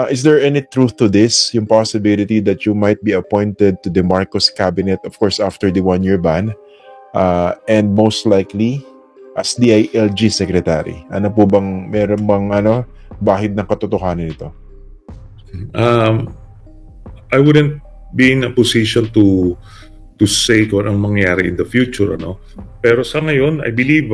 Is there any truth to this? Yung possibility that you might be appointed to the Marcos cabinet, of course, after the one-year ban, and most likely as DILG secretary. Ano po bang meron bang bahid ng katotohanan nito? I wouldn't be in a position to say kung anong mangyari in the future, Pero sa ngayon, I believe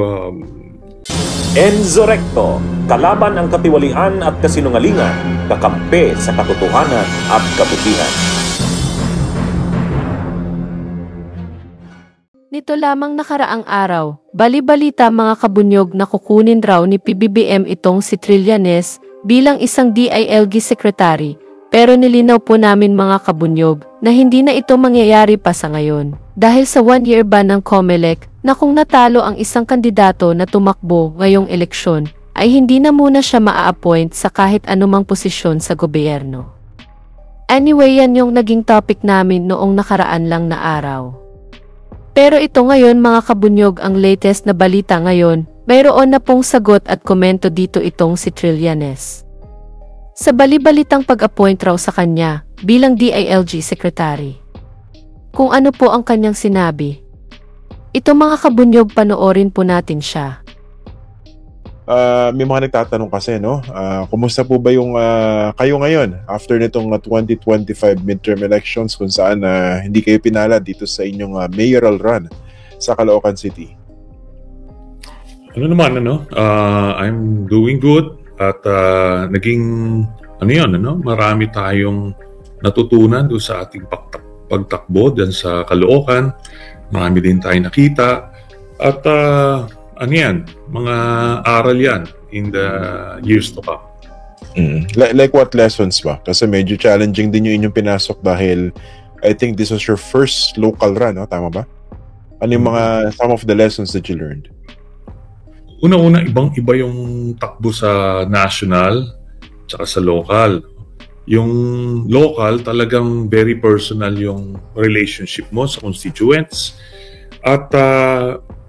Enzo Recto, kalaban ang katiwalian at kasinungalingan, kakampi sa katotohanan at kabutihan. Nito lamang nakaraang araw, bali-balita mga kabunyog na kukunin raw ni PBBM itong si Trillanes bilang isang DILG secretary. Pero nilinaw po namin mga kabunyog na hindi na ito mangyayari pa sa ngayon. Dahil sa one-year ban ng COMELEC na kung natalo ang isang kandidato na tumakbo ngayong eleksyon, ay hindi na muna siya maa-appoint sa kahit anumang posisyon sa gobyerno. Anyway, yan yung naging topic namin noong nakaraan lang na araw. Pero ito ngayon mga kabunyog ang latest na balita ngayon, mayroon na pong sagot at komento dito itong si Trillanes. Sa bali-balitang pag-appoint raw sa kanya bilang DILG secretary. Kung ano po ang kanyang sinabi. Ito mga kabunyog, panoorin po natin siya. May mga nagtatanong kasi, kumusta po ba yung kayo ngayon after nitong 2025 midterm elections kung saan hindi kayo pinala dito sa inyong mayoral run sa Caloocan City? I'm doing good at naging marami tayong natutunan doon sa ating pagtakbo dyan sa Caloocan. Marami din tayong nakita at mga aral yan in the years to come. Like what lessons ba? Kasi medyo challenging din yung inyong pinasok dahil I think this was your first local run, tama ba? Ano yung some of the lessons that you learned? Una-una, ibang-iba yung takbo sa national tsaka sa local. Yung local, talagang very personal yung relationship mo sa constituents. At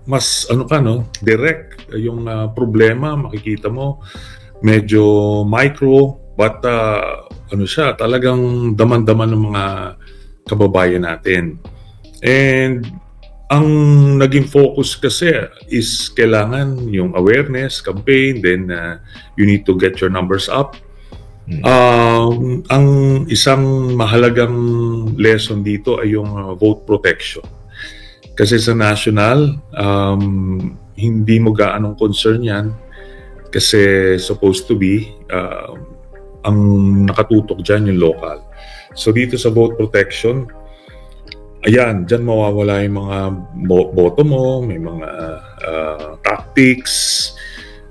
mas direct yung problema, makikita mo, medyo micro, but talagang daman-daman ng mga kababayan natin. And ang naging focus kasi is kailangan yung awareness campaign, then you need to get your numbers up. Ang isang mahalagang lesson dito ay yung vote protection. Kasi sa national, hindi mo gaanong concern yan kasi supposed to be ang nakatutok dyan yung local. So dito sa vote protection, ayan, dyan mawawala yung mga boto mo, may mga tactics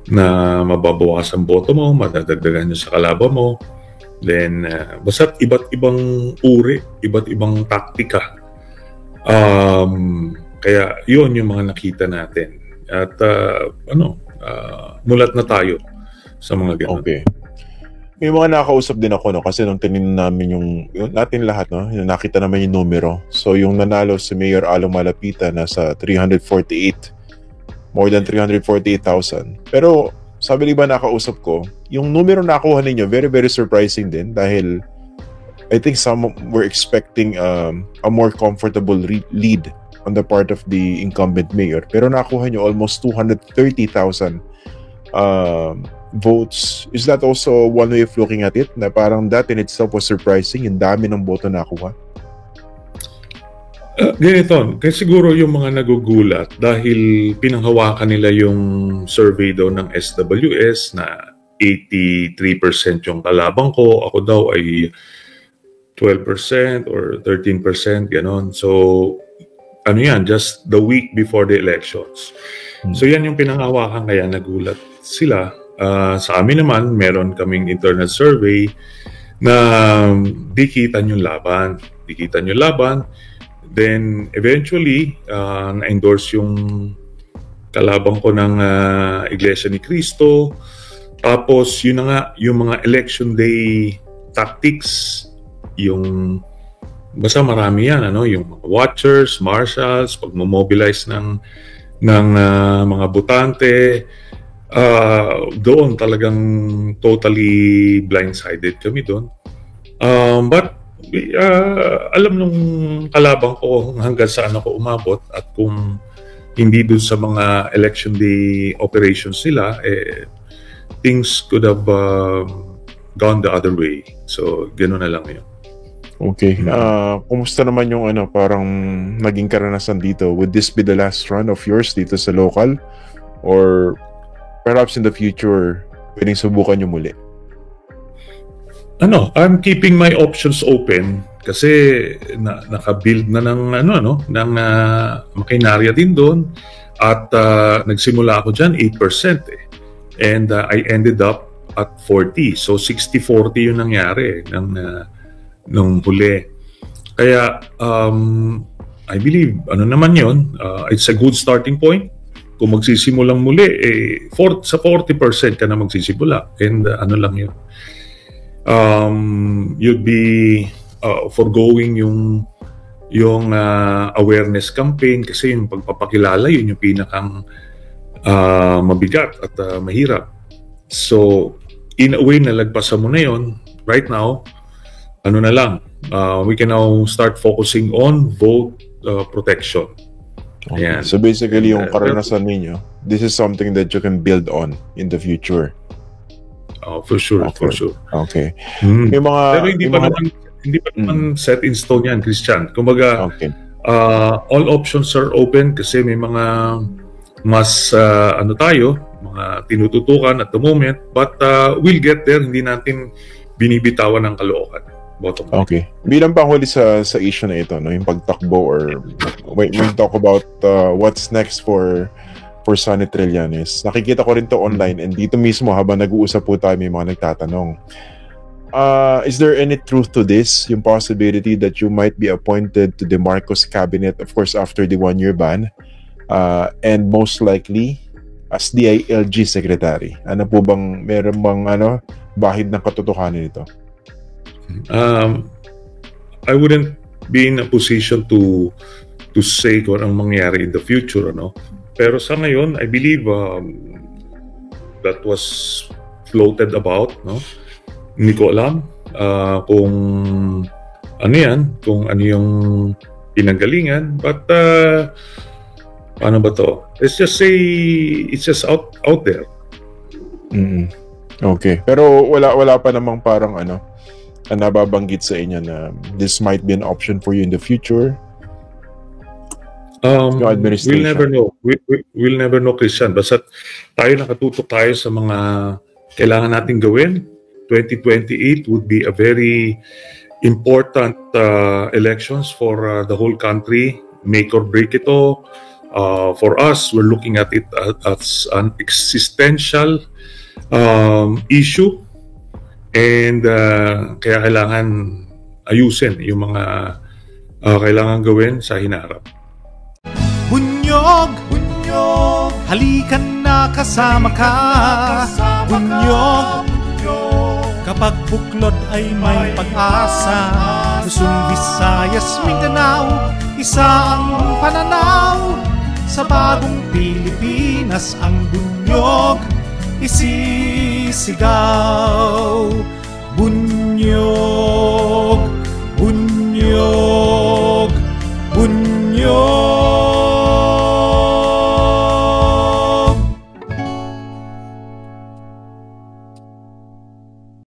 na mababawas ang boto mo, madadagdagan nyo sa kalaban mo. Then, basta't iba't ibang uri, iba't ibang taktika. Kaya yun yung mga nakita natin. At mulat na tayo sa mga ganun. Okay. May mga nakausap din ako kasi nung tinignan namin yung natin lahat yung nakita naman yung numero. So yung nanalo si Mayor Along Malapitan nasa 348, more than 348,000. Pero sabi ba nakausap ko, yung numero na nakuha ninyo very very surprising din dahil I think some were expecting a more comfortable lead on the part of the incumbent mayor. Pero nakuha nyo almost 230,000 votes. Is that also one way of looking at it? Na parang that in itself was surprising, yung dami ng boto nakuha? Ganito, kasi siguro yung mga nagugulat dahil pinanghawakan nila yung survey daw ng SWS na 83% yung kalabang ko. Ako daw ay 12% or 13%, ganon. So, just the week before the elections. So yan yung pinanghawakan kaya nagulat sila. Sa amin naman, meron kaming internal survey na dikitan yung laban. Then, eventually, na-endorse yung kalabang ko ng Iglesia ni Cristo. Tapos, yun na nga, yung mga election day tactics, basta marami yan, yung mga watchers, marshals, pag-mobilize ng mga botante, Doon talagang totally blindsided kami doon. But alam nung kalabang ko hanggang saan ako umabot, at kung hindi doon sa mga election day operations nila, things could have gone the other way. So, gano'n na lang yun. Okay. Kumusta naman yung parang naging karanasan dito? Would this be the last run of yours dito sa local? Or perhaps in the future, pwedeng subukan nyo muli? I'm keeping my options open kasi naka-build na ng ng makinarya din doon, at nagsimula ako diyan 8% and I ended up at 40. So 60-40 yung nangyari nung huli. Kaya I believe naman yun, it's a good starting point. Kung magsisimulang muli, sa 40% ka na magsisimula, and lang yun. You'd be foregoing yung awareness campaign, kasi yung pagpapakilala yun yung pinakang mabigat at mahirap. So in a way, nalagpasan mo na yun. Right now, na lang, we can now start focusing on vote protection. Okay. Ayan. So basically, yung karanasan ninyo, this is something that you can build on in the future. For sure, Okay. for sure. Okay. Mm. May mga... Pero hindi pa naman set in stone yan, Christian. Kumbaga, Okay. all options are open kasi may mga mas mga tinututukan at the moment, but we'll get there. Hindi natin binibitawan ng Caloocan. Bottom line. Okay. Bilang panghuli sa issue na ito, yung pagtakbo, or when we talk about what's next for Sonny Trillanes, nakikita ko rin to online, and dito mismo habang nag-uusap po tayo, may mga nagtatanong. Is there any truth to this? Yung possibility that you might be appointed to the Marcos cabinet, of course, after the 1-year ban, and most likely as DILG secretary. Ano po bang, meron bang bahid ng katotohanan nito? I wouldn't be in a position to say kung anong mangyari in the future, Pero sa ngayon, I believe that was floated about, Hindi ko alam kung kung ano yung pinanggalingan, but paano ba to? Let's just say it's just out there. Mm-hmm. Okay. Pero wala pa namang parang nababanggit sa inyo na this might be an option for you in the future? We'll never know. We'll never know, Christian. Basta nakatutok tayo sa mga kailangan nating gawin. 2028 would be a very important elections for the whole country. Make or break ito. For us, we're looking at it as an existential issue. And kaya kailangan ayusin yung mga kailangan gawin sa hinaharap. Bunyog, halikan na kasama ka. Bunyog, kapag buklod ay may pag-asa. Luzon, Visayas, Mindanao, isa ang pananaw. Sa bagong Pilipinas ang bunyog isisigaw. Bunyog.